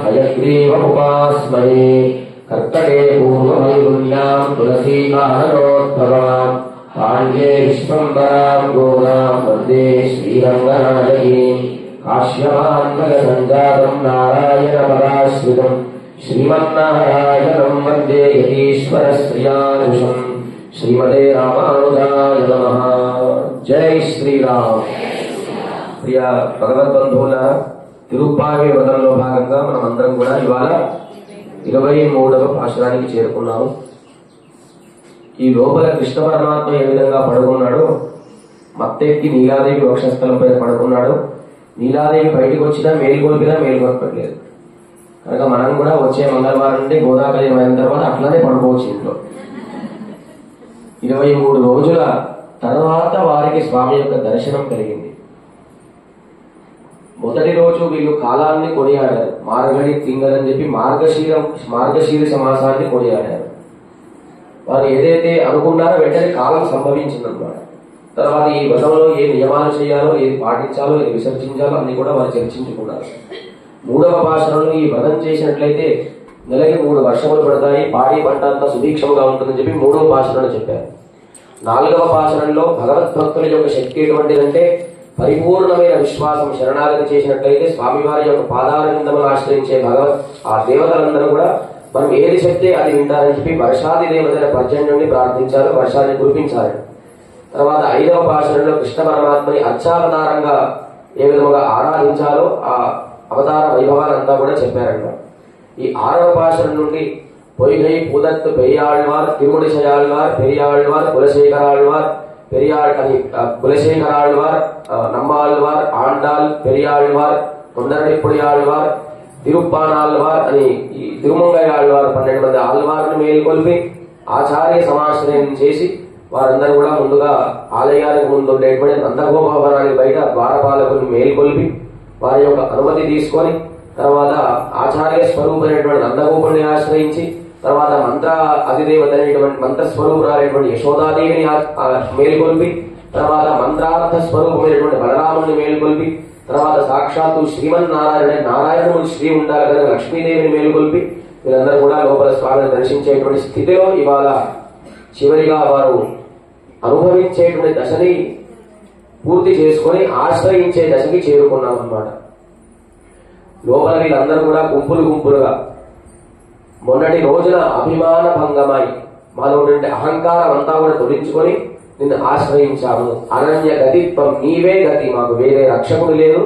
हयग्रीवमुपास्महे कर्कटे पूर्ववैरुण्यां तुलसीकाननोद्भवां पाण्ड्ये विश्वम्बरां गोदां वन्दे श्रीरङ्गनायकीं काश्यपान्मयसञ्जातं नारायणपदाश्रितं श्रीमन्नारायणं वन्दे यतीश्वरश्रियानुषम् श्रीमते रामानुजाय नमः। जय श्रीराम। प्रिय भगवद्बन्धुవులారా, తిరుప్పావి వ్రతంలో భాగంగా మనమందరం కూడా ఇవాళ 23వ పాశురానికి చేరుకున్నాము. ఈ లోపల కృష్ణ పరమాత్మ ఏ విధంగా పడుకున్నాడో, మత్తెక్కి నీలాదేవి వక్షస్థలంపై పడుకున్నాడు. నీలాదేవి బయటకు వచ్చినా మేల్కొల్పినా మేల్కొల్పట్లేదు. కనుక మనం కూడా వచ్చే మంగళవారం నుండి గోదాకల్యం అయిన తర్వాత అట్లానే పడుకోవచ్చు ఇంట్లో. 23 రోజుల తర్వాత వారికి స్వామి యొక్క దర్శనం కలిగింది. మొదటి రోజు వీళ్ళు కాలాన్ని కొనియాడారు. మార్గడి తింగలని చెప్పి మార్గశీర్ష మాసాన్ని కొనియాడారు. వారు ఏదైతే అనుకున్నారో వెంటనే కాలం సంభవించిందన్నమాట. తర్వాత ఈ వ్రతంలో ఏ నియమాలు చేయాలో, ఏది పాటించాలో, ఏది విసర్జించాలో అన్ని కూడా వారు చర్చించుకున్నారు. 3వ పాశురంలో ఈ వ్రతం చేసినట్లయితే నెలకి 3 వర్షములు పడతాయి, పాడి పంట అంతా సుభిక్షముగా ఉంటుందని చెప్పి 3వ పాశురంలో చెప్పారు. 4వ పాశురంలో భగవద్భక్తుల యొక్క శక్తి ఎటువంటిదంటే, పరిపూర్ణమైన విశ్వాసం శరణాగతి చేసినట్లయితే స్వామివారి యొక్క పాదారవిందములు ఆశ్రయించే ఆ దేవతలందరూ కూడా మనం ఏది చెప్తే అది వింటారని చెప్పి వర్షాది దేవతల పర్జన్యుడిని ప్రార్థించారు, వర్షాన్ని కురిపించారు. తర్వాత 5వ పాశురంలో కృష్ణ పరమాత్మని అర్చావతారంగా ఏ విధముగా ఆరాధించాలో ఆ అవతార వైభవాలంతా కూడా చెప్పారంట. ఈ 6వ పాశురం నుండి పొయ్గై పూదత్తు పెరియాళ్వార్, తిరుముడిశయాళ్వార్, పెరియాళ్వార్, కులశేఖరాళ్వార్, కులశేఖరాళ్వార్, నమ్మాళ్వార్, ఆండాల్, పెరియాళ్వార్, తొండరడిప్పుడియాళ్వార్, తిరుప్పానాళ్వార్ అని ఈ తిరుమంగయాళ్వార్ 12 మంది ఆళ్వార్ని మేల్కొల్పి ఆచార్య సమాశ్రయం చేసి వారందరూ కూడా ముందుగా ఆలయానికి ముందు ఉండేటువంటి నందగోపవనానికి బయట ద్వారపాలకుని మేల్కొల్పి వారి యొక్క అనుమతి తీసుకొని తర్వాత ఆచార్య స్వరూపమైనటువంటి నందగోపుని ఆశ్రయించి తర్వాత మంత్ర అధిదేవత అనేటువంటి మంత్రస్వరూపురాలైనటువంటి యశోదాదేవిని మేల్కొల్పి తర్వాత మంత్రార్థ స్వరూపమైనటువంటి బలరాముని మేల్కొల్పి తర్వాత సాక్షాత్తు నారాయణుడు శ్రీ ఉండాలి కనుక లక్ష్మీదేవిని మేల్కొల్పి వీరందరూ కూడా లోపల స్వామిని దర్శించేటువంటి స్థితిలో ఇవాళ చివరిగా వారు అనుభవించేటువంటి దశని పూర్తి చేసుకుని ఆశ్రయించే దశకి చేరుకున్నాం అన్నమాట. లోపల వీళ్ళందరూ కూడా గుంపులుగా మొన్నటి రోజున అభిమాన భంగమై మాలో అహంకారం అంతా కూడా తొలగించుకొని నిన్ను ఆశ్రయించాము. అనన్య గతిత్వం, నీవే గతి, మాకు వేరే రక్షకుడు లేదు,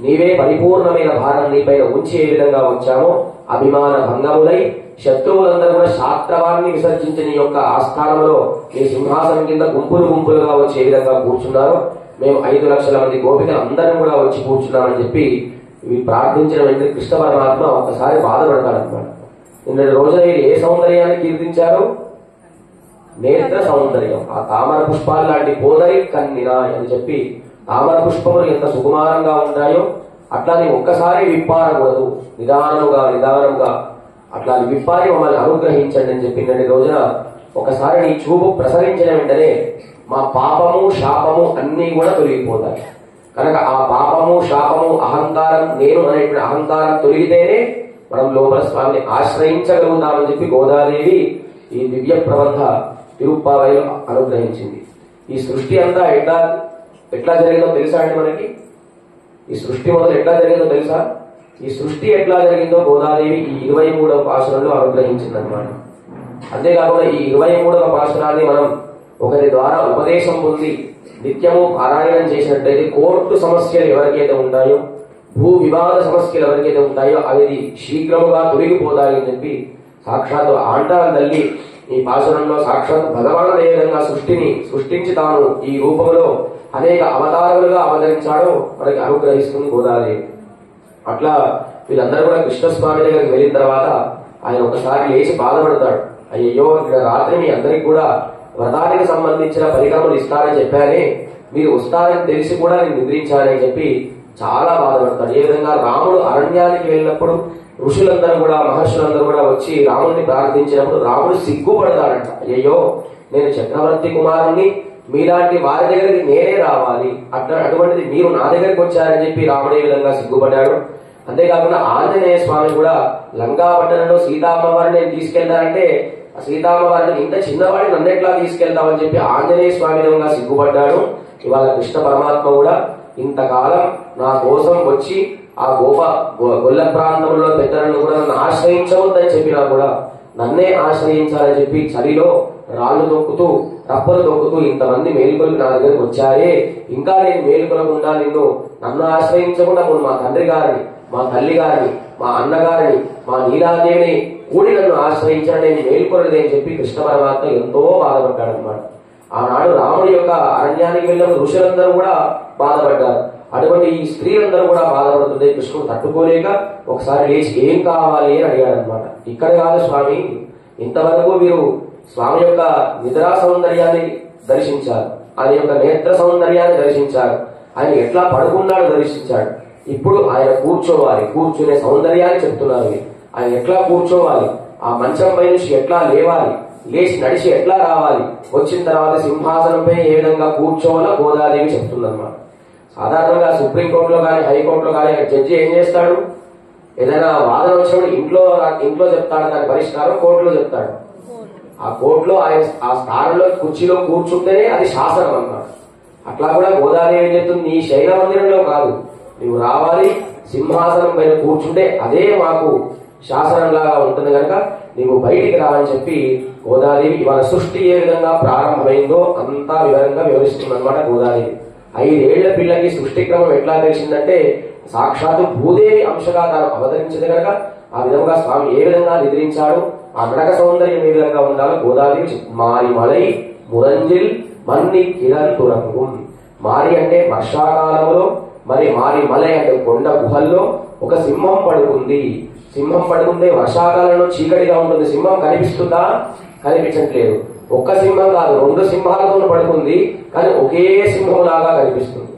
నీవే పరిపూర్ణమైన భారం నీపైన ఉంచి ఏ విధంగా వచ్చామో అభిమాన భంగములై శత్రువులందరూ కూడా శాస్త్రవాన్ని విసర్జించిన నీ యొక్క ఆస్థానంలో నీ సింహాసనం కింద గుంపులుగా వచ్చి ఏ విధంగా కూర్చున్నారో మేము 5 లక్షల మంది గోపికలు అందరం కూడా వచ్చి కూర్చున్నామని చెప్పి ప్రార్థించిన వెంటనే కృష్ణ పరమాత్మ ఒకసారి బాధపడతాడన్నమాట. నిన్నటి రోజున వీరు ఏ సౌందర్యాన్ని కీర్తించారు? నేత్ర సౌందర్యం. ఆ తామర పుష్పాలు లాంటి పోదరి కన్నినా అని చెప్పి తామర పుష్పములు ఎంత సుకుమారంగా ఉంటాయో అట్లా నీ ఒక్కసారి విప్పారకూడదు, నిదానంగా అట్లా విప్పారి మమ్మల్ని అనుగ్రహించండి అని చెప్పి నిన్నటి రోజున ఒకసారి నీ చూపు ప్రసరించిన వెంటనే మా పాపము శాపము అన్నీ కూడా తొలగిపోతాయి. కనుక ఆ పాపము శాపము అహంకారం, నేను అనేటువంటి అహంకారం తొలగితేనే మనం లోపల స్వామిని ఆశ్రయించగలుగుతామని చెప్పి గోదాదేవి ఈ దివ్య ప్రబంధ తిరుప్పావైలో అనుగ్రహించింది. ఈ సృష్టి అంతా ఎట్లా జరిగిందో తెలుసా అండి మనకి? ఈ సృష్టి మొదలు ఎట్లా జరిగిందో తెలుసా? ఈ సృష్టి ఎట్లా జరిగిందో గోదాదేవి ఈ 23వ పాశురంలో అనుగ్రహించిందనమాట. అంతేకాకుండా ఈ 23వ పాశురాన్ని మనం ఒకరి ద్వారా ఉపదేశం పొంది నిత్యము పారాయణం చేసినట్లయితే కోర్టు సమస్యలు ఎవరికైతే ఉంటాయో, భూ వివాద సమస్యలు ఎవరికైతే ఉంటాయో అవి శీఘ్రముగా తొలగిపోతాయని చెప్పి సాక్షాత్ ఆండాల తల్లి ఈ పాశురంలో సాక్షాత్ భగవానుడు ఏ విధంగా సృష్టించి తాను ఈ రూపంలో అనేక అవతారాలుగా అవతరించాడో మనకి అనుగ్రహిస్తుంది గోదాదేవి. అట్లా వీళ్ళందరూ కూడా కృష్ణస్వామి దగ్గరికి వెళ్ళిన తర్వాత ఆయన ఒకసారి లేచి బాధపడతాడు. అయ్యో, ఇక్కడ రాత్రి మీ అందరికి కూడా వ్రతానికి సంబంధించిన పరికరములు ఇస్తారని చెప్పానే, మీరు వస్తారని తెలిసి కూడా నేను నిద్రించానని చెప్పి చాలా బాధపడతాడు. ఏ విధంగా రాముడు అరణ్యానికి వెళ్ళినప్పుడు ఋషులందరూ కూడా మహర్షులందరూ కూడా వచ్చి రాముడిని ప్రార్థించినప్పుడు రాముడు సిగ్గుపడతాడంట. అయ్యో, నేను చక్రవర్తి కుమారుణ్ణి, మీలాంటి వారి దగ్గరికి నేనే రావాలి, అటువంటిది మీరు నా దగ్గరికి వచ్చారని చెప్పి రాముడు ఏ విధంగా సిగ్గుపడ్డాడు. అంతేకాకుండా ఆంజనేయ స్వామి కూడా లంకా పట్టణంలో సీతామ్మవారిని నేను తీసుకెళ్తానంటే ఆ సీతామ్మవారిని ఇంత చిన్నవాడిని నన్నెట్లా తీసుకెళ్తామని చెప్పి ఆంజనేయ స్వామిగా సిగ్గుపడ్డాడు. ఇవాళ కృష్ణ పరమాత్మ కూడా ఇంతకాలం నా కోసం వచ్చి ఆ గొల్ల ప్రాంతంలో పెద్దలను కూడా నన్ను ఆశ్రయించవద్దని చెప్పినా కూడా నన్నే ఆశ్రయించాలని చెప్పి చలిలో రాళ్లు తొక్కుతూ రప్పలు తొక్కుతూ ఇంతమంది మేలుకొలిపి నా దగ్గరకు వచ్చారే, ఇంకా నేను మేలుకొలకుండా నన్ను ఆశ్రయించకుండా మా తండ్రి గారిని, మా తల్లి గారిని, మా అన్నగారిని, మా నీలాదేవిని కూడి నన్ను ఆశ్రయించాలని నేను మేలుకొనలేదని అని చెప్పి కృష్ణ పరమాత్మ ఎంతో బాధపడ్డాడు అనమాట. ఆనాడు రాముడి యొక్క అరణ్యానికి వెళ్ళిన ఋషులందరూ కూడా బాధపడ్డారు. అటువంటి ఈ స్త్రీలందరూ కూడా బాధపడుతుంది. కృష్ణుడు తట్టుకోలేక ఒకసారి లేచి ఏం కావాలి అని అడిగాడనమాట. ఇక్కడ కాదు స్వామి, ఇంతవరకు మీరు స్వామి యొక్క నిద్రా సౌందర్యాన్ని దర్శించారు, ఆయన యొక్క నేత్ర సౌందర్యాన్ని దర్శించారు, ఆయన ఎట్లా పడుకున్నాడు దర్శించాడు. ఇప్పుడు ఆయన కూర్చోవాలి, కూర్చునే సౌందర్యాన్ని చెప్తున్నారు. ఆయన ఎట్లా కూర్చోవాలి, ఆ మంచం పై నుంచి ఎట్లా లేవాలి, లేచి నడిచి ఎట్లా రావాలి, వచ్చిన తర్వాత సింహాసనంపై ఏ విధంగా కూర్చోవాలో గోదాదేవి చెప్తుందన్నమాట. సాధారణంగా సుప్రీంకోర్టులో కానీ హైకోర్టులో కానీ జడ్జి ఏం చేస్తాడు, ఏదైనా వాదన వచ్చినప్పుడు ఇంట్లో చెప్తాడు, దాని పరిష్కారం కోర్టులో చెప్తాడు. ఆ కోర్టులో ఆయన ఆ స్థానంలో కుర్చీలో కూర్చుంటేనే అది శాసనం అన్నమాట. అట్లా కూడా గోదాదేవి ఏం చెప్తుంది, నీ శైల మందిరంలో కాదు, నువ్వు రావాలి సింహాసనం పైన కూర్చుంటే అదే మాకు శాసనంలాగా ఉంటుంది కనుక నీవు బయటికి రావని చెప్పి గోదాదేవి ఇవాళ సృష్టి ఏ విధంగా ప్రారంభమైందో అంతా వివరంగా వివరిస్తుంది అనమాట గోదాదేవి. 5 ఏళ్ల పిల్లకి సృష్టి క్రమం ఎట్లా తెలిసిందంటే సాక్షాత్తు భూదేవి అంశగా తాను అవతరించింది కనుక ఆ విధంగా స్వామి ఏ విధంగా నిద్రించాడు, ఆ నడక సౌందర్యం ఏ విధంగా ఉండాలో గోదాదేవి మారి మలై మురంజిల్ మన్ని కిరంతురంగం. మారి అంటే వర్షాకాలంలో, మరి మారి మలై అంటే కొండ గుహల్లో ఒక సింహం పడుకుంది. సింహం పడుకుంటే వర్షాకాలంలో చీకటిగా ఉంటుంది, సింహం కనిపిస్తుందా? కనిపించట్లేదు. ఒక్క సింహం కాదు, 2 సింహాలతో పడుకుంది, కానీ ఒకే సింహం లాగా కనిపిస్తుంది.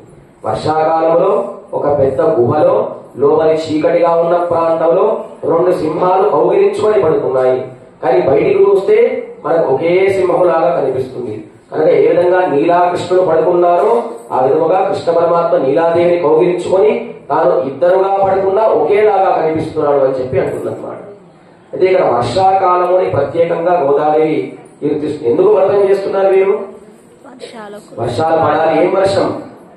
వర్షాకాలంలో ఒక పెద్ద గుహలో లోపలి చీకటిగా ఉన్న ప్రాంతంలో 2 సింహాలు కౌగిలించుకొని పడుకున్నాయి, కానీ బయటికి చూస్తే మనకు ఒకే సింహం లాగా కనిపిస్తుంది. కనుక ఏ విధంగా నీలాకృష్ణుడు పడుకున్నారో ఆ విధముగా కృష్ణ పరమాత్మ నీలాదేవిని కౌగిలించుకొని తాను ఇద్దరుగా పడుకున్నా ఒకేలాగా కనిపిస్తున్నాడు అని చెప్పి అంటున్నమాట. అయితే ఇక్కడ వర్షాకాలముని ప్రత్యేకంగా గోదాదేవి కీర్తిస్తుంది. ఎందుకు వ్రతం చేస్తున్నారు వీరు? వర్షాలు పడాలి. ఏం వర్షం?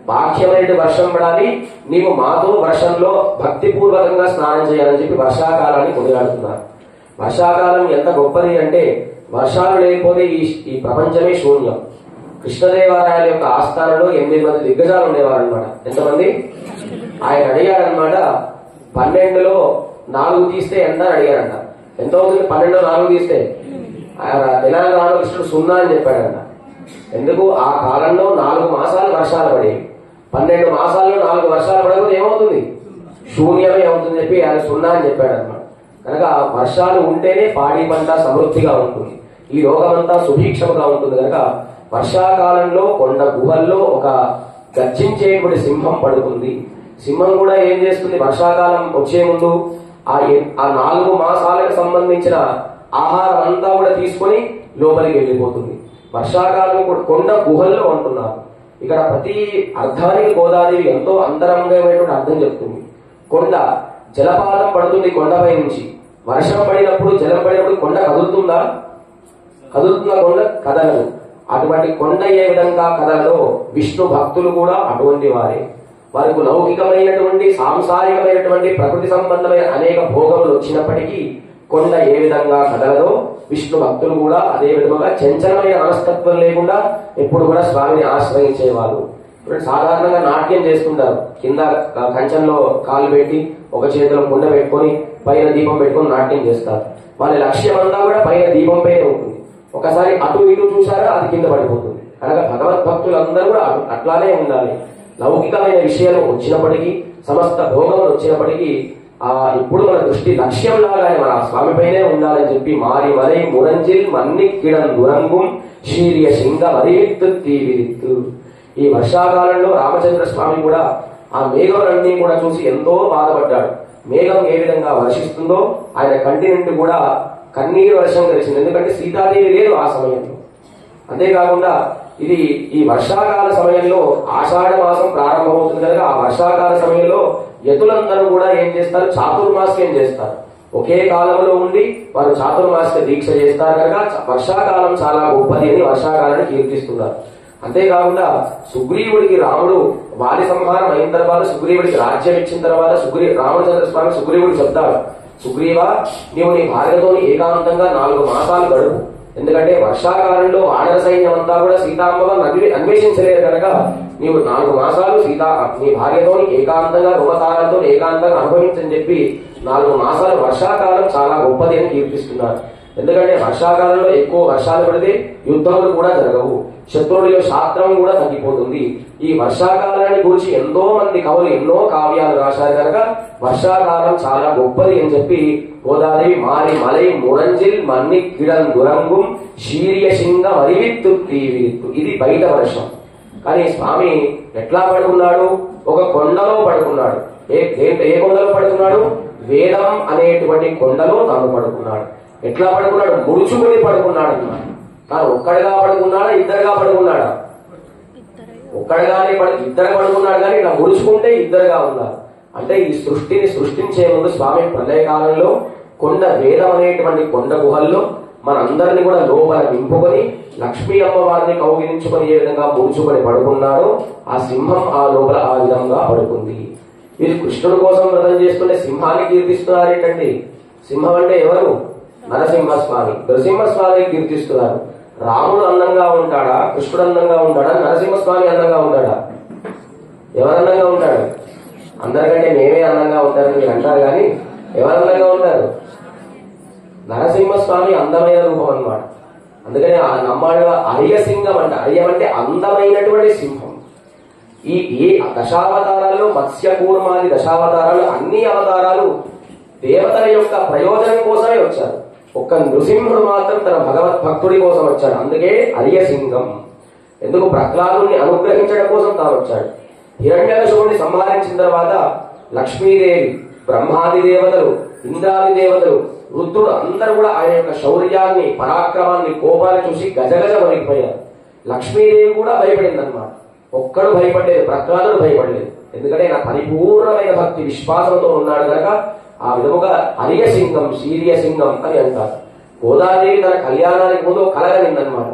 బాహ్యమైన వర్షం పడాలి. నీవు మాతో వర్షంలో భక్తిపూర్వకంగా స్నానం చేయాలని చెప్పి వర్షాకాలాన్ని కొనియాడుతున్నారు. వర్షాకాలం ఎంత గొప్పది అంటే వర్షాలు లేకపోతే ఈ ప్రపంచమే శూన్యం. కృష్ణదేవరాయల యొక్క ఆస్థానంలో 8 మంది దిగ్గజాలు ఉండేవారు అనమాట. ఎంతమంది? ఆయన అడిగాడనమాట, 12లో 4 తీస్తే ఎంత అని అడిగాడంట. ఎంత అవుతుంది 12లో 4 తీస్తే? తెలంగాణ రామకృష్ణుడు 0 అని చెప్పాడంట. ఎందుకు? ఆ కాలంలో 4 మాసాలు వర్షాలు పడేవి. 12 మాసాల్లో 4 వర్షాలు పడకపోతే ఏమవుతుంది? శూన్యమే అవుతుంది చెప్పి ఆయన 0 అని చెప్పాడు అనమాట. కనుక వర్షాలు ఉంటేనే పాడి పంట సమృద్ధిగా ఉంటుంది, ఈ లోకమంతా సుభిక్షముగా ఉంటుంది. కనుక వర్షాకాలంలో కొండ గుహల్లో ఒక గర్జించేటువంటి సింహం పడుకుంది. సింహం కూడా ఏం చేస్తుంది? వర్షాకాలం వచ్చే ముందు ఆ 4 మాసాలకు సంబంధించిన ఆహారం అంతా కూడా తీసుకొని లోపలికి వెళ్ళిపోతుంది. వర్షాకాలం కొండ గుహల్లో ఉంటున్నారు. ఇక్కడ ప్రతి అర్థానికి గోదాదేవి ఎంతో అంతరంగమైనటువంటి అర్థం చెప్తుంది. కొండ జలపాతం పడుతుంది కొండపై నుంచి. వర్షం పడినప్పుడు జలం పడినప్పుడు కొండ కదులుతుందా? కదులుతున్న కొండ కదలదు. అటువంటి కొండ ఏ విధంగా కదలదో విష్ణు భక్తులు కూడా అటువంటి వారే. వారికి లౌకికమైనటువంటి సాంసారికమైనటువంటి ప్రకృతి సంబంధమైన అనేక భోగములు వచ్చినప్పటికీ కొండ ఏ విధంగా కదలదో విష్ణు భక్తులు కూడా అదే విధంగా చంచలమైన మనస్తత్వం లేకుండా ఎప్పుడు కూడా స్వామిని ఆశ్రయించేవారు. సాధారణంగా నాట్యం చేస్తుంటారు. కింద కంచంలో కాలు పెట్టి ఒక చేతిలో కుండ పెట్టుకొని పైన దీపం పెట్టుకొని నాట్యం చేస్తారు. వాళ్ళ లక్ష్యం అంతా కూడా పైన దీపం పైన ఉంటుంది. ఒకసారి అటు ఇటు చూసారా అది కింద పడిపోతుంది. కనుక భగవద్భక్తులందరూ కూడా అట్లానే ఉండాలి. లౌకికమైన విషయాలు వచ్చినప్పటికీ, సమస్త భోగములు వచ్చినప్పటికీ ఇప్పుడు మన దృష్టి లక్ష్యం లాగా మన స్వామిపైనే ఉండాలని చెప్పి మారి మరై మురంజిల్ మన్ని కిడం దురంగం శీర్య సింగ వరివిత్తు తీవిరిత్తు. ఈ వర్షాకాలంలో రామచంద్ర స్వామి కూడా ఆ మేఘములన్నీ కూడా చూసి ఎంతో బాధపడ్డాడు. మేఘం ఏ విధంగా వర్షిస్తుందో ఆయన కంటి నుండి కూడా కన్నీరు వర్షం కలిసింది. ఎందుకంటే సీతాదేవి లేదు ఆ సమయంలో. అంతేకాకుండా ఇది ఈ వర్షాకాల సమయంలో ఆషాఢ మాసం ప్రారంభమవుతుంది కనుక ఆ వర్షాకాల సమయంలో యతులందరూ కూడా ఏం చేస్తారు, చాతుర్మాస్యం చేస్తారు. ఒకే కాలంలో ఉండి వారు చాతుర్మాస్య దీక్ష చేస్తారు కనుక వర్షాకాలం చాలా గొప్పది అని వర్షాకాలాన్ని కీర్తిస్తున్నారు. అంతేకాకుండా సుగ్రీవుడికి రాముడు వాలి సంహారం అయిన తర్వాత సుగ్రీవుడికి రాజ్యం ఇచ్చిన తర్వాత రామచంద్ర స్వామి సుగ్రీవుడికి చెప్తాడు, సుగ్రీవా నీవు నీ భార్యతో ఏకాంతంగా 4 మాసాలు గడుపు. ఎందుకంటే వర్షాకాలంలో వానర సైన్యం అంతా కూడా సీతామ్మవారిని అన్వేషించలేరు కనుక నీవు 4 మాసాలు నీ భార్యతో ఏకాంతంగా రుమతారాలతో ఏకాంతంగా అనుభవించని చెప్పి 4 మాసాలు వర్షాకాలం చాలా గొప్పది అని కీర్తిస్తున్నారు. ఎందుకంటే వర్షాకాలంలో ఎక్కువ వర్షాలు పడితే యుద్ధములు కూడా జరగవు, శత్రువుల శాస్త్రం కూడా తగ్గిపోతుంది. ఈ వర్షాకాలాన్ని గురించి ఎంతో మంది కవులు ఎన్నో కావ్యాలు రాశారు కనుక వర్షాకాలం చాలా గొప్పది అని చెప్పి గోదాదేవి మారి మలై మురంజిల్ మన్ని కిడం దురంగుం శీర్య సింగ వరివిత్తు తీవిత్తు. ఇది బయట వర్షం. కానీ స్వామి ఎట్లా పడుకున్నాడు, ఒక కొండలో పడుకున్నాడు. ఏ కొండలో పడుకున్నాడు, వేదం అనేటువంటి కొండలో తాను పడుకున్నాడు. ఎట్లా పడుకున్నాడు, ముడుచుకొని పడుకున్నాడు అన్నాడు. తాను ఒక్కడిగా పడుకున్నాడా, ఇద్దరుగా పడుకున్నాడా? ఇద్దరు పడుకున్నాడు. కానీ ఇలా ముడుచుకుంటే ఇద్దరుగా ఉన్నారు. అంటే ఈ సృష్టిని సృష్టించే ముందు స్వామి ప్రళయకాలంలో కొండ వేదం అనేటువంటి కొండ గుహల్లో మనందరినీ కూడా లోపల నింపుకొని లక్ష్మీ అమ్మవారిని కౌగిలించుకొని ఏ విధంగా ముడుచుకొని పడుకున్నాడో ఆ సింహం ఆ లోపల ఆ విధంగా పడుకుంది. వీరు కృష్ణుడి కోసం వ్రతం చేస్తుంటే సింహాన్ని కీర్తిస్తున్నారు ఏంటండి? సింహం అంటే ఎవరు? నరసింహస్వామి. నరసింహస్వామిని కీర్తిస్తున్నారు. రాముడు అందంగా ఉంటాడా, కృష్ణుడు అందంగా ఉంటాడా, నరసింహస్వామి అందంగా ఉంటాడా? ఎవరు అందంగా ఉంటాడు? అందరికంటే మేమే అందంగా ఉంటారని మీరు అంటారు, కానీ ఎవరు అందంగా ఉంటారు? నరసింహస్వామి అందమైన రూపం అన్నమాట. అందుకని ఆ నమ్మాడు అర్యసింగం అంట. అర్యం అంటే అందమైనటువంటి సింహం. ఈ దశావతారాల్లో మత్స్య కూర్మాది దశావతారాలు అన్ని అవతారాలు దేవతల యొక్క ప్రయోజనం కోసమే వచ్చారు. ఒక్క నృసింహుడు మాత్రం తన భగవద్భక్తుడి కోసం వచ్చాడు. అందుకే అర్యసింగం. ఎందుకు? ప్రహ్లాదుని అనుగ్రహించడం కోసం తాను వచ్చాడు. హిరణ్యకశిపుడిని సంహరించిన తర్వాత లక్ష్మీదేవి, బ్రహ్మాది దేవతలు, ఇంద్రాది దేవతలు, రుద్రుడు అందరూ కూడా ఆయన యొక్క శౌర్యాన్ని, పరాక్రమాన్ని, కోపాన్ని చూసి గజగజ వణికిపోయారు. లక్ష్మీదేవి కూడా భయపడింది అన్నమాట. ఒక్కడు భయపడలేదు, ప్రహ్లాదుడు భయపడలేదు. ఎందుకంటే నా పరిపూర్ణమైన భక్తి విశ్వాసంతో ఉన్నాడు కనుక ఆ విధముగా అర్యసింగం, శీర్యసింగం అని అంటారు. గోదాదేవి తన కళ్యాణానికి ముందు కలగనిందనమాట.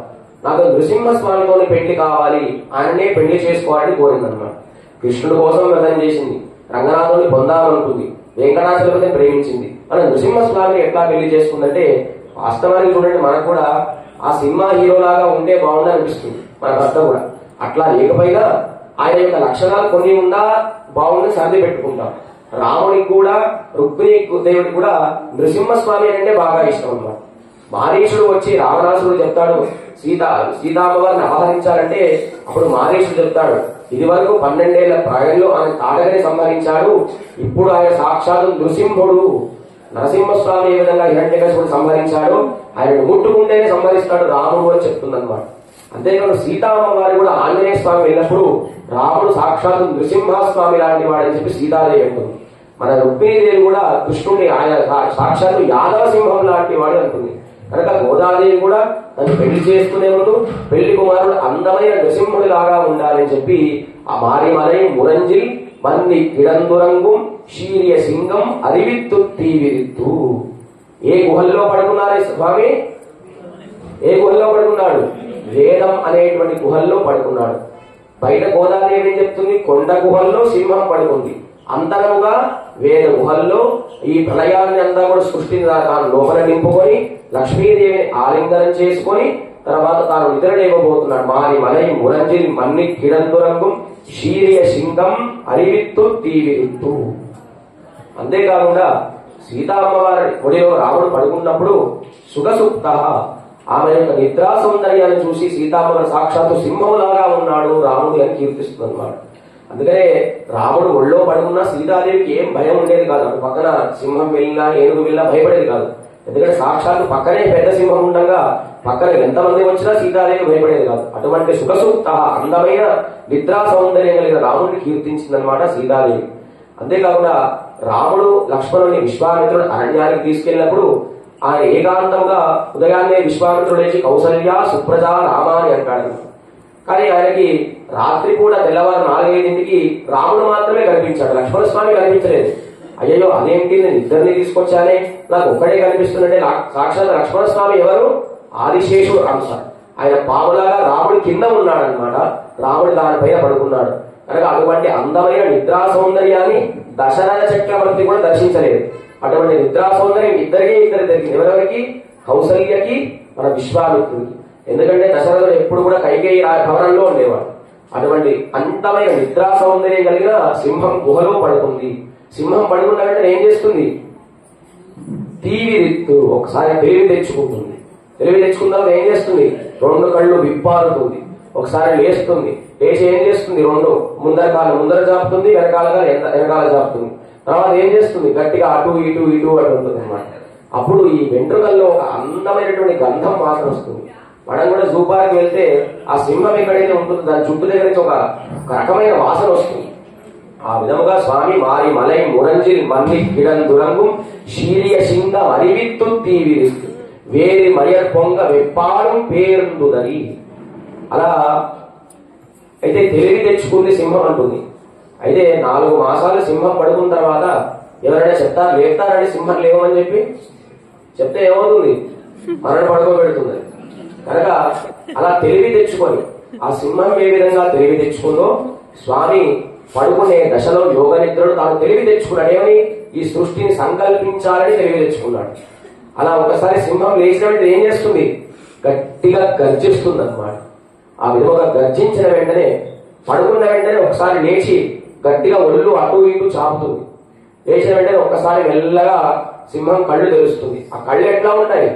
నాకు నృసింహస్వామితో పెళ్లి కావాలి, ఆయననే పెళ్లి చేసుకోవాలని కోరిందనమాట. కృష్ణుడి కోసం వ్రతం చేసింది, రంగనాథుని పొందాలనుకుంది, వెంకటాచలపతిని ప్రేమించింది. మన నృసింహస్వామిని ఎట్లా పెళ్లి చేసుకుందంటే వాస్తవానికి చూడండి, మనకు కూడా ఆ సినిమా హీరోలాగా ఉంటే బాగుందని అనిపిస్తుంది మన భర్త కూడా. అట్లా లేకపోయినా ఆయన యొక్క లక్షణాలు కొన్ని ఉన్నా బాగుందని సర్ది పెట్టుకుంటాం. రాముడికి కూడా రుక్మిణి దేవుడికి కూడా నృసింహస్వామి అంటే బాగా ఇష్టం అన్నమాట. మారీషుడు వచ్చి రావణాసురుడు చెప్తాడు సీతామ్మవారిని అపహరించాలంటే అప్పుడు మారీషుడు చెప్తాడు, ఇది వరకు 12 ఏళ్ల ప్రాయంలో ఆయన తాటగని సంహరించాడు, ఇప్పుడు ఆయన సాక్షాత్తు నృసింహుడు. నరసింహస్వామి ఏ విధంగా హిరణ్యకశిపుడు సంహరించాడు, ఆయనను ముట్టుకుంటేనే సంహరిస్తాడు రాముడు అని చెప్తుందన్నమాట. అంతేకాదు సీతామ్మవారి కూడా ఆంజనేయ స్వామి వెళ్ళినప్పుడు రాముడు సాక్షాత్తు నృసింహస్వామి లాంటి వాడని చెప్పి సీతాదేవి అంటుంది. మన రుక్మిణీదేవి కూడా కృష్ణుడిని ఆయన సాక్షాత్తు యాదవ సింహం లాంటి వాడు అంటుంది. కనుక గోదాదేవి కూడా తను పెళ్లి చేసుకునే ముందు పెళ్లి కుమారుడు అందమైన నృసింహుడి లాగా ఉండాలని చెప్పి ఆ మారిమలై మురంజిల్ మన్ని కిడందురంగు శీర్య సింగం అరివిత్తు తీవిరిత్తు. ఏ గుహల్లో పడుకున్నారే స్వామి? ఏ గుహల్లో పడుకున్నాడు? వేదం అనేటువంటి గుహల్లో పడుకున్నాడు. బయట గోదాదేవి ఏం చెప్తుంది? కొండ గుహల్లో సింహం పడుకుంది. అంతరముగా వేద గుహల్లో ఈ ప్రళయాన్ని అంతా కూడా సృష్టిని తాను లోపల నింపుకొని లక్ష్మీదేవిని ఆలింగనం చేసుకొని తర్వాత తాను నిద్రలేవబోతున్నాడు. మారి మలై మురంజిల్ మన్ని కిడందురంగం శీర్య సింగం అరివిత్తు తీవిరిత్తు. అంతేకాకుండా సీతామ్మవారి ఒడిలో రాముడు పడుకున్నప్పుడు సుఖసుప్త, ఆమె యొక్క నిద్రా సౌందర్యాన్ని చూసి సీతామ్మవారు సాక్షాత్తు సింహంలాగా ఉన్నాడు రాముడు అని కీర్తిస్తుంది అన్నమాట. అందుకనే రాముడు ఒళ్ళో పడుకున్నా సీతాదేవికి ఏం భయం ఉండేది కాదు. అటు పక్కన సింహం వెళ్ళినా ఏనుగు వెళ్ళినా భయపడేది కాదు. ఎందుకంటే సాక్షాత్తు పక్కనే పెద్ద సింహం ఉండగా పక్కన ఎంతమంది వచ్చినా సీతాదేవి భయపడేది కాదు. అటువంటి సుఖసూక్త అందమైన నిద్రా సౌందర్యం కలిగిన రాముడిని కీర్తించిందనమాట సీతాదేవి. అంతేకాకుండా రాముడు లక్ష్మణుని విశ్వామిత్రుడు అరణ్యానికి తీసుకెళ్లినప్పుడు ఆయన ఏకాంతంగా ఉదయాన్నే విశ్వామిత్రుడు లేచి కౌసల్య సుప్రజ రామ అని అంటాడు. కానీ ఆయనకి రాత్రి కూడా తెల్లవారు 4-5 రాముడు మాత్రమే కనిపించాడు, లక్ష్మణస్వామి కనిపించలేదు. అయ్యో అదేంటి, నేను ఇద్దరిని తీసుకొచ్చానే, నాకు ఒక్కడే కనిపిస్తుందంటే సాక్షాత్ లక్ష్మణస్వామి ఎవరు? ఆదిశేషుడు అంశ. ఆయన పాములాగా రాముడి కింద ఉన్నాడనమాట, రాముడు దానిపైన పడుకున్నాడు కనుక అటువంటి అందమైన నిద్రా సౌందర్యాన్ని దశరథ చక్రవర్తి కూడా దర్శించలేదు. అటువంటి నిద్రా సౌందర్యం ఇద్దరు దొరికింది. ఎవరెవరికి? కౌసల్యకి, మన విశ్వామిత్రుడికి. ఎందుకంటే దశరథుడు ఎప్పుడు కూడా కైకేయి భవనంలో ఉండేవాడు. అటువంటి అందమైన నిద్రా సౌందర్యం కలిగిన సింహం గుహలో పడుకుంది. సింహం పడుకున్న వెంటనే ఏం చేస్తుంది? తీవిరిత్తు, ఒకసారి తెలివి తెచ్చుకుంటుంది. తెలివి తెచ్చుకున్న తర్వాత ఏం చేస్తుంది? 2 కళ్ళు విప్పారుతుంది, ఒకసారి లేస్తుంది. లేచి ఏం చేస్తుంది? 2 ముందర కాలు ముందర జాపుతుంది, వెనకాల జాపుతుంది. తర్వాత ఏం చేస్తుంది? గట్టిగా అటు ఇటు అటు ఉంటుంది అనమాట. అప్పుడు ఈ వెంట్రుకల్లో ఒక అందమైనటువంటి గంధం వాసన వస్తుంది. మనం కూడా జూ పార్క్ వెళ్తే ఆ సింహం ఎక్కడైతే ఉంటుందో దాని చుట్టూ దగ్గర నుంచి ఒక రకమైన వాసన వస్తుంది. ఆ విధముగా స్వామి మారి మలై మురంజిల్ మన్ని కిడందురంగు శీరియ సింగ అరివిత్తు తీవిరిస్తు వేరి మయర్ పొంగ వెప్పాడు పేరుందుదరి. అలా అయితే తెలివి తెచ్చుకుంది సింహం అంటుంది. అయితే 4 మాసాలు సింహం పడుకున్న తర్వాత ఎవరైనా చెప్తారు, లేపుతారండి సింహం లేవని చెప్పి చెప్తే ఏమవుతుంది? మరణ పడుకోబెడుతుంది. కనుక అలా తెలివి తెచ్చుకొని ఆ సింహం ఏ విధంగా తెలివి తెచ్చుకుందో స్వామి పడుకునే దశలో యోగ నిద్రలు తాను తెలివి తెచ్చుకున్నాడు. ఏమని? ఈ సృష్టిని సంకల్పించాలని తెలివి తెచ్చుకున్నాడు. అలా ఒకసారి సింహం లేచినట్టు ఏం చేస్తుంది? గట్టిగా గర్జిస్తుంది అన్నమాట. ఆ విధంగా గర్జించిన వెంటనే పడుకున్న వెంటనే ఒకసారి లేచి గట్టిగా ఒళ్ళు అటు ఇటు చాపుతుంది. లేచిన వెంటనే ఒక్కసారి మెల్లగా సింహం కళ్ళు తెరుస్తుంది. ఆ కళ్ళు ఎట్లా ఉంటాయి?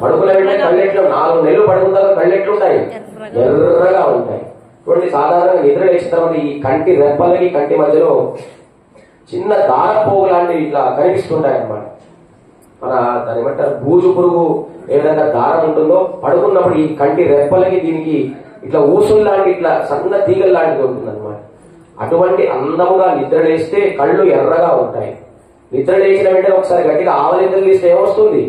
పడుకున్న వెంటనే కళ్ళు ఎట్లా 4 నెలలు పడుకున్న తర్వాత కళ్ళు ఎట్లుంటాయి? ఎర్రగా ఉంటాయి. చూడండి, సాధారణంగా నిద్ర లేచిన తర్వాత ఈ కంటి రెప్పలకి కంటి మధ్యలో చిన్న దారపోగు లాంటివి ఇట్లా కనిపిస్తుంటాయి అన్నమాట. మన దాని ఏమంటారు, బూజు పురుగు ఏ విధంగా దారం ఉంటుందో పడుకున్నప్పుడు ఈ కంటి రెప్పలకి దీనికి ఇట్లా ఊసులు లాంటి ఇట్లా సన్న తీగలు లాంటిది ఉంటుంది అనమాట. అటువంటి అందముగా నిద్ర లేస్తే కళ్ళు ఎర్రగా ఉంటాయి. నిద్ర లేచిన వెంటనే ఒకసారి గట్టిగా ఆవలింతలు తీస్తే ఏమొస్తుంది?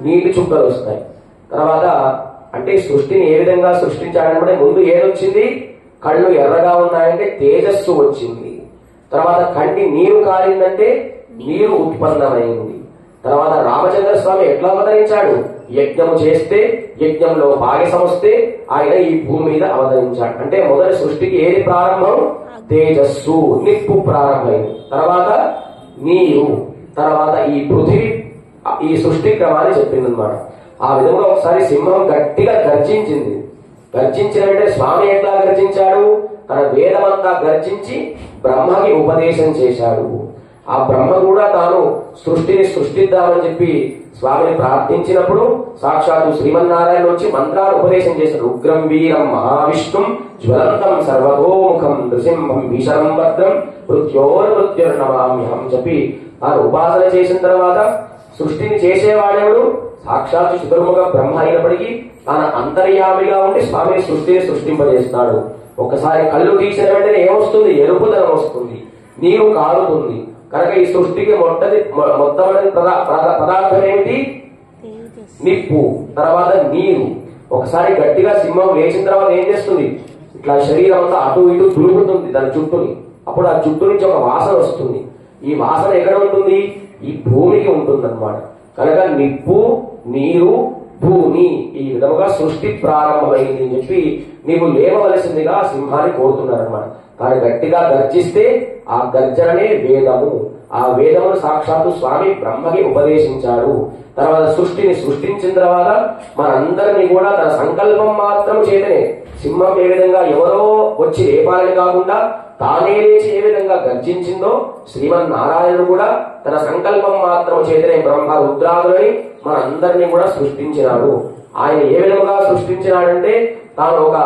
నీటి చుక్కలు వస్తాయి. తర్వాత అంటే సృష్టిని ఏ విధంగా సృష్టించాడంటే ముందు ఏదొచ్చింది? కళ్ళు ఎర్రగా ఉన్నాయంటే తేజస్సు వచ్చింది. తర్వాత కంటి నీరు కారిందంటే నీరు ఉత్పన్నమైంది. తర్వాత రామచంద్ర స్వామి ఎట్లా అవతరించాడు? యజ్ఞము చేస్తే యజ్ఞంలో పాయసం వస్తే ఆయన ఈ భూమి మీద అవతరించాడు. అంటే మొదటి సృష్టికి ఏది ప్రారంభం? తేజస్సు, నిప్పు ప్రారంభమైంది. తర్వాత నీరు, తర్వాత ఈ పృథివీ, ఈ సృష్టి క్రమాన్ని చెప్పిందనమాట. ఆ విధంగా ఒకసారి సింహం గట్టిగా గర్జించింది. గర్జించిన వెంటనే స్వామి ఎట్లా గర్జించాడు? తన వేదమంతా గర్జించి బ్రహ్మకి ఉపదేశం చేశాడు. ఆ బ్రహ్మ కూడా తాను సృష్టిని సృష్టిద్దామని చెప్పి స్వామిని ప్రార్థించినప్పుడు సాక్షాత్తు శ్రీమన్నారాయణ వచ్చి మంత్రాలు ఉపదేశం చేశాడు. ఉగ్రం వీరం మహావిష్ణుం జ్వలంతం సర్వతోముఖం నృసింహం భీషణం భద్రం మృత్యోర్నమామ్యహం చెప్పి తాను ఉపాసన చేసిన తర్వాత సృష్టిని చేసేవాడెవడు? సాక్షాత్తు శుభముఖ బ్రహ్మ అయినప్పటికీ తన అంతర్యామిగా ఉండి స్వామిని సృష్టిని సృష్టింపజేస్తాడు. ఒకసారి కళ్ళు తీసిన వెంటనే ఏమొస్తుంది? ఎరుపుదనం వస్తుంది, నీరు కారుతుంది. కనుక ఈ సృష్టికి మొట్టమొదటి పదార్థం ఏమిటి? నిప్పు, తర్వాత నీరు. ఒకసారి గట్టిగా సింహం లేచిన తర్వాత ఏం చేస్తుంది? ఇట్లా శరీరం అంతా అటు ఇటు తులుగుతుంది దాని చుట్టూని. అప్పుడు ఆ చుట్టూ నుంచి ఒక వాసన వస్తుంది. ఈ వాసన ఎక్కడ ఉంటుంది? ఈ భూమికి ఉంటుంది అన్నమాట. కనుక నిప్పు, నీరు, భూమి, ఈ విధముగా సృష్టి ప్రారంభమైంది అని చెప్పి నీవు లేవవలసిందిగా సింహాన్ని కోరుతున్నారన్నమాట. కానీ గట్టిగా గర్జిస్తే ఆ గర్జననే వేదము. ఆ వేదమును సాక్షాత్తు స్వామి బ్రహ్మకి ఉపదేశించాడు. తర్వాత సృష్టిని సృష్టించిన తర్వాత మనందరినీ కూడా తన సంకల్పం మాత్రం చేతనే సింహం ఏ విధంగా ఎవరో వచ్చి లేపాలని కాకుండా తానే లేచి ఏ విధంగా గర్జించిందో శ్రీమన్నారాయణుడు కూడా తన సంకల్పం మాత్రం చేతనే బ్రహ్మ రుద్రాదులని మనందరినీ కూడా సృష్టించినాడు. ఆయన ఏ విధంగా సృష్టించినాడంటే తాను ఒక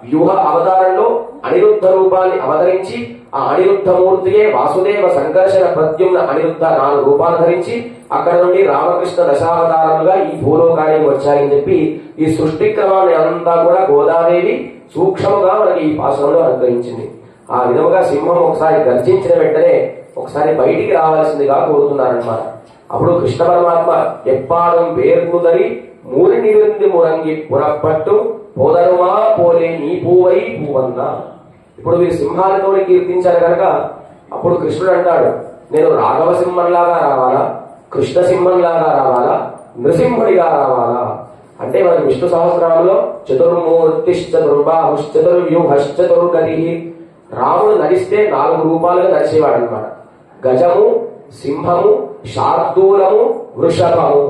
వ్యూహ అవతారంలో అనిరుద్ధ రూపాన్ని అవతరించి ఆ అనిరుద్ధమూర్తియే వాసుదేవ సంకర్షణ ప్రద్యుమ్న అనిరుద్ధ 4 రూపాలు ధరించి అక్కడ నుండి రామకృష్ణ దశావతారములుగా ఈ భూలోకానికి వచ్చాయని చెప్పి ఈ సృష్టి క్రమాన్ని అంతా కూడా గోదాదేవి సూక్ష్మగా మనకి ఈ పాశ్రంలో అనుగ్రహించింది. ఆ విధముగా సింహం ఒకసారి గర్జించిన వెంటనే ఒకసారి బయటికి రావాల్సిందిగా కోరుతున్నారన్నమాట. అప్పుడు కృష్ణ పరమాత్మ ఎప్పాడం పేర్ముదరి మూరిని వింది మురంగి పురప్పట్టు పోదరుమా పోలే నీ పూవై పూవన్నా. ఇప్పుడు వీరు సింహాలతో కీర్తించారు కనుక అప్పుడు కృష్ణుడు అంటాడు, నేను రాఘవ సింహంలాగా రావాలా, కృష్ణ సింహంలాగా రావాలా, నృసింహుడిగా రావాలా అంటే మనకి విష్ణు సహస్రనామంలో చతుర్మూర్తిశ్చతుర్బాహుశ్చతుర్వ్యూహశ్చతుర్గతి, రాముడు నడిస్తే 4 రూపాలుగా నడిచేవాడు అనమాట. గజము, సింహము, శార్దూలము, వృషభము.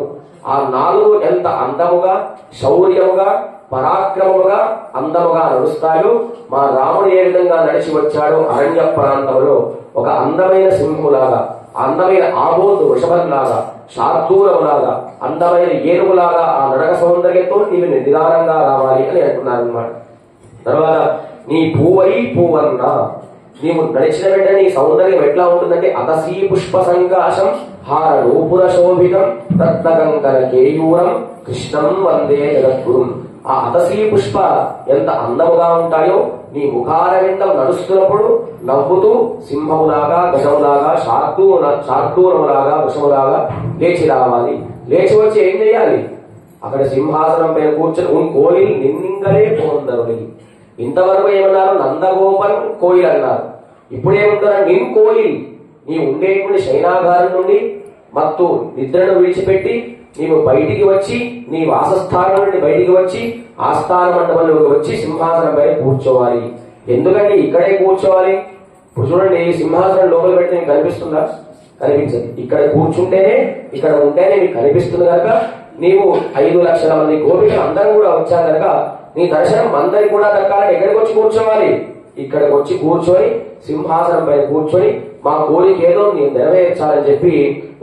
ఆ 4 ఎంత అందముగా, శౌర్యముగా, పరాక్రమముగా, అందముగా నడుస్తాయో మా రాముడు ఏ విధంగా నడిచి వచ్చాడో అరణ్య ప్రాంతంలో ఒక అందమైన సింహులాగా, అందమైన ఆబోతు వృషభంలాగా, శార్దూలములాగా, అందమైన ఏనుగులాగా ఆ నడక సౌందర్యంతో నీవు నిదానంగా రావాలి అని అంటున్నారు అనమాట. తర్వాత నీ పూవై పూవన్నా, నీవు నడిచిన వెంటనే నీ సౌందర్యం ఎట్లా ఉంటుందంటే అతసీ పుష్ప సంకాశం హార నూపుర శోభితం రత్నగంగన కేయూరం కృష్ణం వందే జగద్గురుం. ఆ అతసీ పుష్ప ఎంత అందముగా ఉంటాయో నీ ముఖారవిందం నడుస్తున్నప్పుడు నవ్వుతూ సింహములాగా, గజములాగా, శార్దూలములాగా, వృషములాగా లేచి రావాలి. లేచి వచ్చి ఏం చేయాలి? అక్కడ సింహాసనం పైన కూర్చొని ఉన్ కోయిల్ నిన్నింగలే పోందరుడి. ఇంతవరకు ఏమన్నారు? నందగోపన్ కోయిల్ అన్నారు. ఇప్పుడు ఏమంటారు? నిన్ కోయిల్. నీ ఉండేటువంటి శయనాగారం నుండి మత్తు నిద్రను విడిచిపెట్టి నీవు బయటికి వచ్చి, నీ వాసస్థానం నుండి బయటికి వచ్చి ఆస్థాన మండపంలోకి వచ్చి సింహాసనం పైన కూర్చోవాలి. ఎందుకంటే ఇక్కడే కూర్చోవాలి. ఇప్పుడు చూడండి, సింహాసనం లోపల పెట్టి మీకు కనిపిస్తుందా? కనిపించదు. ఇక్కడ కూర్చుంటేనే, ఇక్కడ ఉంటేనే మీకు కనిపిస్తుంది కనుక నీవు 5 లక్షల మంది గోపికలు అందరూ కూడా వచ్చారు కనుక నీ దర్శనం అందరికి కూడా దక్కాలంటే ఎక్కడికి వచ్చి కూర్చోవాలి? ఇక్కడికి వచ్చి కూర్చొని సింహాసనం పైన కూర్చొని మా కోరిక ఏదో నేను నెరవేర్చాలని చెప్పి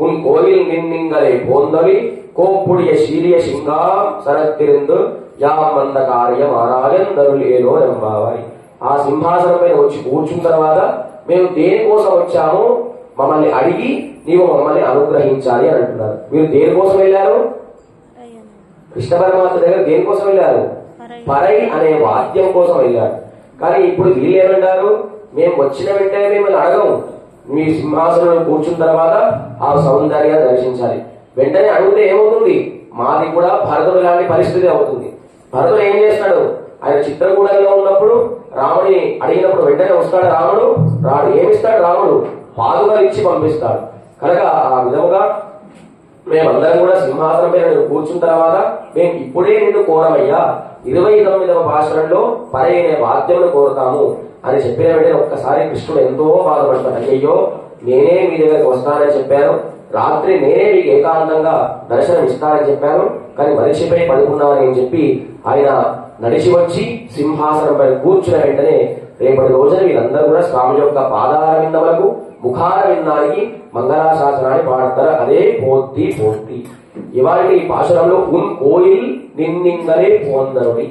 ఉన్ కోయిల్ నిన్నింగలే పోందవి కోప్పుడియ శీలియ సింగా సరత్తిరిందు యామంద కార్యం ఆరాయందరులు ఏదో ఎంబావాలి. ఆ సింహాసనం పైన వచ్చి కూర్చున్న తర్వాత మేము దేనికోసం వచ్చామో మమ్మల్ని అడిగి నీవు మమ్మల్ని అనుగ్రహించాలి అని అంటున్నారు. మీరు దేనికోసం వెళ్ళారు? కృష్ణ పరమాత్మ దగ్గర దేనికోసం వెళ్ళారు? పరై అనే వాద్యం కోసం వెళ్ళారు. కానీ ఇప్పుడు వీళ్ళు ఏమంటారు? మేము వచ్చిన వెంటనే మిమ్మల్ని అడగము, మీ సింహాసనంలో కూర్చున్న తర్వాత ఆ సౌందర్యాన్ని దర్శించాలి. వెంటనే అడిగితే ఏమవుతుంది? మాది కూడా భరతుడు లాంటి పరిస్థితి అవుతుంది. భరతుడు ఏం చేస్తాడు? ఆయన చిత్రకూటంలో ఉన్నప్పుడు రాముని అడిగినప్పుడు వెంటనే వస్తాడు రాముడు? రాడు. ఏమిస్తాడు రాముడు? పాదుకలు ఇచ్చి పంపిస్తాడు. కనుక ఆ విధముగా మేమందరం కూడా సింహాసనం మీద కూర్చున్న తర్వాత మేము ఇప్పుడే నిన్ను కోరమయ్యా, 29వ భాషణంలో పరైన వాద్యమును కోరుతాము అని చెప్పిన వెంటనే ఒక్కసారి కృష్ణుడు ఎంతో బాధపడతాడు. అయ్యో, నేనే మీ దగ్గరికి వస్తానని చెప్పాను, రాత్రి నేనే మీకు ఏకాంతంగా దర్శనం ఇస్తానని చెప్పాను, కానీ మనిషిపై పడుకున్నానని చెప్పి ఆయన నడిచి వచ్చి సింహాసనం పైన కూర్చున్న వెంటనే రేపటి రోజున వీళ్ళందరూ కూడా స్వామి యొక్క పాదార విందములకు, ముఖార విందానికి మంగళాశాసనాన్ని పాడతారు. అదే పోర్తి పోర్తి. ఇవాళ ఈ పాశురంలో ఉన్ కోయిల్ నిన్నింగలే పోందరుడి.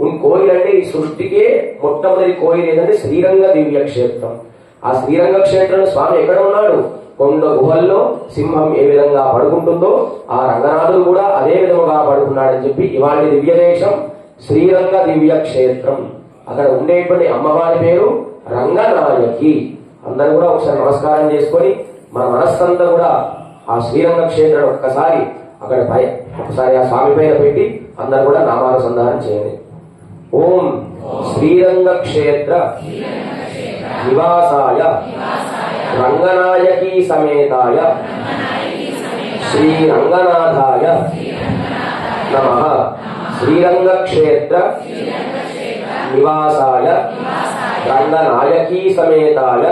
ఉన్ కోయిల్ అంటే ఈ సృష్టికే మొట్టమొదటి కోయిల్ ఏంటంటే శ్రీరంగ దివ్య క్షేత్రం. ఆ శ్రీరంగ క్షేత్రంలో స్వామి ఎక్కడ ఉన్నాడు? కొండ గుహల్లో సింహం ఏ విధంగా పడుకుంటుందో ఆ రంగనాథుడు కూడా అదే విధముగా పడుకున్నాడని చెప్పి ఇవాళ దివ్య దేశం శ్రీరంగ దివ్య క్షేత్రం. అక్కడ ఉండేటువంటి అమ్మవారి పేరు రంగనాయకి. అందరూ కూడా ఒకసారి నమస్కారం చేసుకొని మన మనస్సంతా కూడా ఆ శ్రీరంగ క్షేత్రం ఒక్కసారి అక్కడ ఒకసారి ఆ స్వామి పైన పెట్టి అందరూ కూడా నామానుసంధానం చేయండి. ఓం శ్రీరంగ క్షేత్ర నివాసాయ రంగనాయకీ సమేతాయ శ్రీరంగనాథాయ నమః. శ్రీరంగ క్షేత్ర నివాసాయ రంగనాయకీ సమేతాయ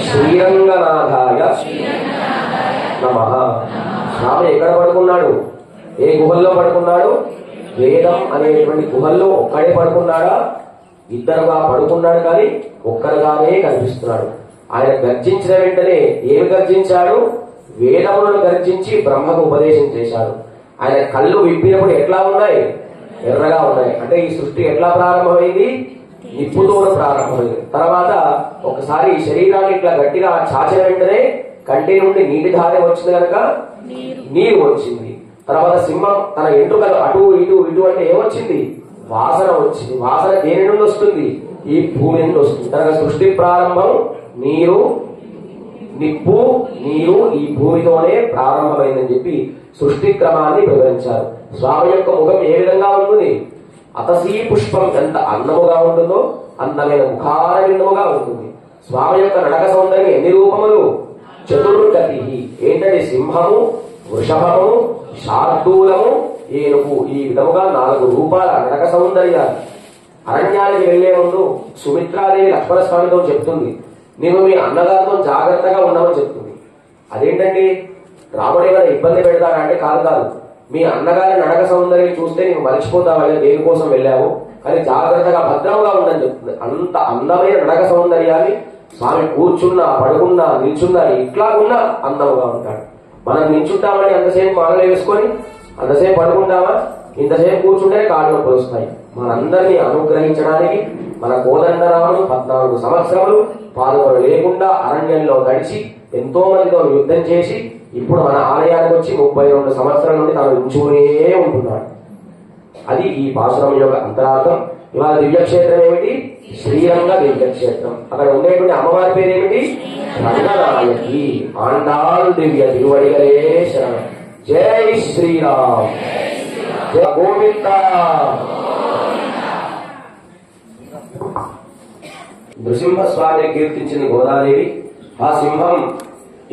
శ్రీరంగనాథాయ నమః. స్వామి ఎక్కడ పడుకున్నాడు? ఏ గుహల్లో పడుకున్నాడు? వేదం అనేటువంటి గుహల్లో ఒక్కడే పడుకున్నాడా? ఇద్దరుగా పడుకున్నాడు, కానీ ఒక్కరుగానే కనిపిస్తున్నాడు. ఆయన గర్జించిన వెంటనే ఏమి గర్జించాడు? వేదములను గర్జించి బ్రహ్మకు ఉపదేశం చేశాడు. ఆయన కళ్ళు విప్పినప్పుడు ఎట్లా ఉన్నాయి? ఎర్రగా ఉన్నాయి. అంటే ఈ సృష్టి ఎట్లా ప్రారంభమైంది? నిప్పుతో ప్రారంభమైంది. తర్వాత ఒకసారి ఈ శరీరాన్ని ఇట్లా గట్టిగా చాచిన వెంటనే కంటి నుండి నీటి ధార వచ్చింది కనుక నీరు వచ్చింది. తర్వాత సింహం తన ఎంట్రుకలు అటు ఇటు ఇటు అంటే ఏమొచ్చింది? వాసన వచ్చింది. వాసన దేని నుండి వస్తుంది? ఈ భూమి నుండి వస్తుంది. కనుక సృష్టి ప్రారంభం నీరు, నిప్పు, నీరు ఈ భూమితోనే ప్రారంభమైందని చెప్పి సృష్టి క్రమాన్ని వివరించారు. స్వామి యొక్క ముఖం ఏ విధంగా ఉంటుంది? అతసీ పుష్పం ఎంత అందముగా ఉంటుందో అందమైన ముఖారవిందముగా ఉంటుంది. స్వామి యొక్క నడక సౌందర్యం ఎన్ని రూపములు? చతుర్గతి. ఏంటంటే సింహము, వృషభము, శార్దూలము, ఏనుగు, ఈ విధముగా 4 రూపాల నడక సౌందర్యాలు. అరణ్యానికి వెళ్లే ముందు సుమిత్రాదేవి లక్ష్మణ స్వామితో చెప్తుంది, నీవు మీ అన్నగారితో జాగ్రత్తగా ఉండమని చెప్తుంది. అదేంటండి, రాముడే కదా ఇబ్బంది పెడతాడా అంటే కాదు. మీ అన్నగారి నడక సౌందర్యం చూస్తే నీవు మర్చిపోతావా దేనికోసం వెళ్ళావు, కానీ జాగ్రత్తగా భద్రంగా ఉండని చెప్తుంది. అంత అందమైన నడక సౌందర్యాన్ని స్వామి కూర్చున్నా, పడుకున్నా, నిల్చున్నా, ఇట్లా ఉన్నా అందముగా ఉంటాడు. మనం నిల్చుంటామని అంతసేపు మాలలు వేసుకొని అంతసేపు పడుకుంటామా, ఇంతసేపు కూర్చుంటే కాళ్ళు నొప్పులు వస్తాయి. మనందరినీ అనుగ్రహించడానికి మన కోదండరాముడు 14 సంవత్సరములు పాల్గొన లేకుండా అరణ్యంలో గడిచి ఎంతో మందితో యుద్ధం చేసి ఇప్పుడు మన ఆలయానికి వచ్చి 32 సంవత్సరాల నుండి తాను ఉంచుకునే ఉంటున్నాడు. అది ఈ పాశురం యొక్క అంతరార్థం. ఇవాళ దివ్యక్షేత్రం ఏమిటి? శ్రీరంగ దివ్యక్షేత్రం. అక్కడ ఉండేటువంటి అమ్మవారి పేరు ఏమిటి? రంగనాయకి. ఆండాల్ దివ్య తిరువడిగలే శరణం. జై శ్రీరామ్, జయ గోవింద. నృసింహస్వామిని కీర్తించింది గోదాదేవి. ఆ సింహం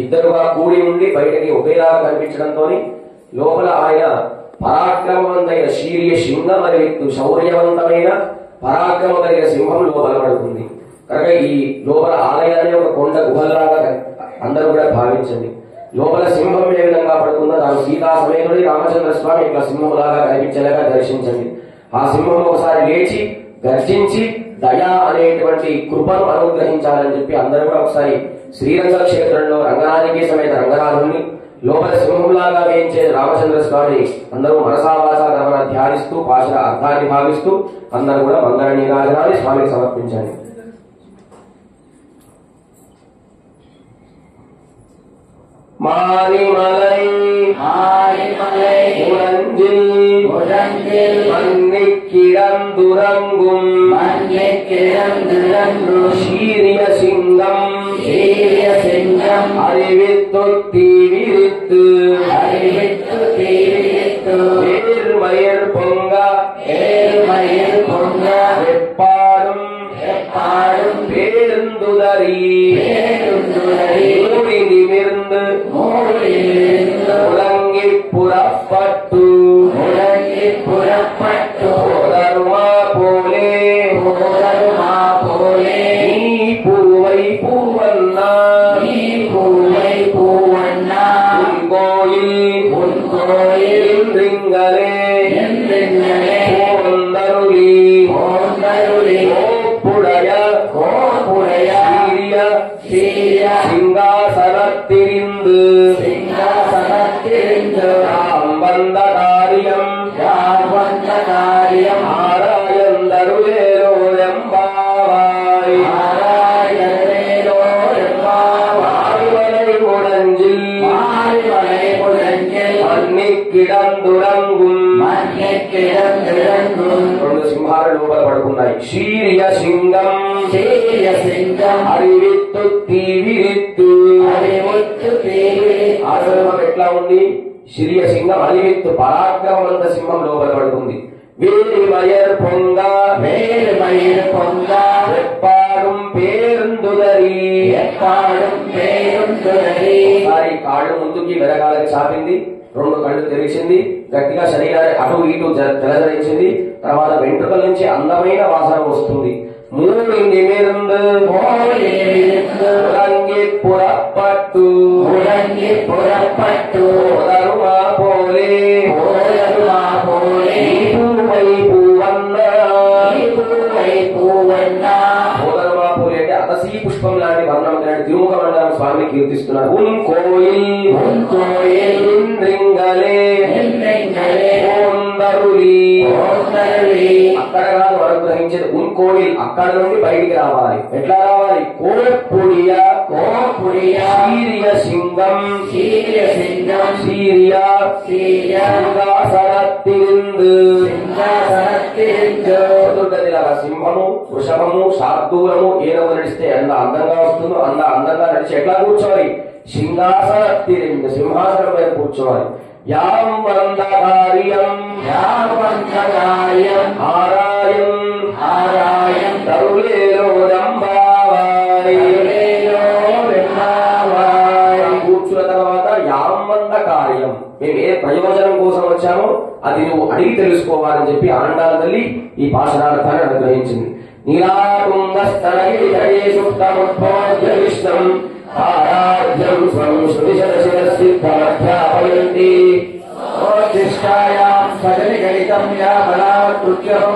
ఇద్దరుగా కూడి ఉండి బయటకి ఒకేలాగా కనిపించడంతో లోపల ఆయన పరాక్రమవంతమైన శీర్య శృంగ మరియు శౌర్యవంతమైన పరాక్రమ కలిగిన సింహం లోపల పడుతుంది. కనుక ఈ లోపల ఆలయాన్ని ఒక కొండ గుహల్లాగా అందరూ కూడా భావించండి. లోపల సింహం ఏ విధంగా పడుతుందో దాని సీతా సమేతుడి రామచంద్ర స్వామి ఇట్లా సింహంలాగా కనిపించేలాగా దర్శించండి. ఆ సింహం ఒకసారి లేచి గర్జించి దయా అనేటువంటి కృపను అనుగ్రహించాలని చెప్పి అందరూ కూడా ఒకసారి శ్రీరంగ క్షేత్రంలో రంగనాయకి సమేత రంగనాథుని లోపల సింహంలాగా వేయించే రామచంద్ర స్వామిని అందరూ మనసావాస గమన ధ్యానిస్తూ భాషల అర్థాన్ని భావిస్తూ అందరూ కూడా మంగళ నీరాజనాన్ని స్వామికి సమర్పించండి. மாரிமலை முரஞ்சில் மன்னிக்கிடந்துறங்கும் சீரிய சிங்கம் அறிவித்தொத்தி விரித்து வேர்மயர் பொங்க வெப்பாடும் பேருந்துதறி மூடி நிமிர்ந்து முழங்கி புறப்பட்டு உதருமா போலே நீ பூவை பூவண்ணா உன் கோயில் ரிங்களே கோப்புடைய சீரிய சிங்காசனத்திரிந்து யாம் வந்த காரியம் ஆராயந்தருளேரோ எம்பாவாய் மாரிமலை முரஞ்சில் మన్నికిడందురంగుం రెండు సింహాలు లోపల పడుకున్నాయి. శీర్య సింగం అరివిత్తు విరిత్తు ఆశ్రమం ఎట్లా ఉంది? శిరియ సింగం అరివిత్తు పరాక్రమవంత సింహం లోపల పడుతుంది. వేలిమయర్ పొంగ వెప్పాడుం పేరుందుదరి ఒకసారి కాళ్ళు ముందుకి వెనకాలకి చాపింది, 2 కళ్ళు తెరిచింది, గట్టిగా శరీరాన్ని అటు ఇటు తెలదరించింది. తర్వాత వెంట్రుకల నుంచి అందమైన వాసన వస్తుంది. మూడి నిమిర్ந்து మురంగి పురపట్టు ఉదరుమా పోలే ఉదరుమా పోలే అంటే అతసీ పుష్పం లాంటి వర్ణం లాంటి తిరుముఖ మండలం స్వామిని కీర్తిస్తున్నారు. ఉన్ కోయిల్ రింగలే అక్కడ కాదు అనుగ్రహించేది. ఉన్ కోయిల్ అక్కడ నుండి బయటికి రావాలి. ఎట్లా రావాలి? కోపుడియ సీరియ సింగం చతుర్గతిలాగా సింహము, వృషభము, శార్దూలము ఏనుగు నడిస్తే ఎంత అందంగా వస్తుందో అందంగా నడిచి ఎట్లా కూర్చోవాలి? సింహాసనత్తిరిందు సింహాసనం మీద కూర్చోవాలి. యాం వంద కార్యం ఆరాయం తరులేలో కూర్చున్న తర్వాత యాం వంద కార్యం, మేము ఏ ప్రయోజనం కోసం వచ్చామో అది నువ్వు అడిగి తెలుసుకోవాలని చెప్పి ఆండాల తల్లి ఈ పాశనార్థాన్ని అనుగ్రహించింది. నీలాకుంగస్తనగిరితయేషుక్తముద్భోజ్యవిష్ణం ఆరాధ్యం స్వం శృతిశరశిరసిద్ధమధ్యాపయంతి ఓ శిష్టాయాం సజని గణితం యా బలాకృత్యం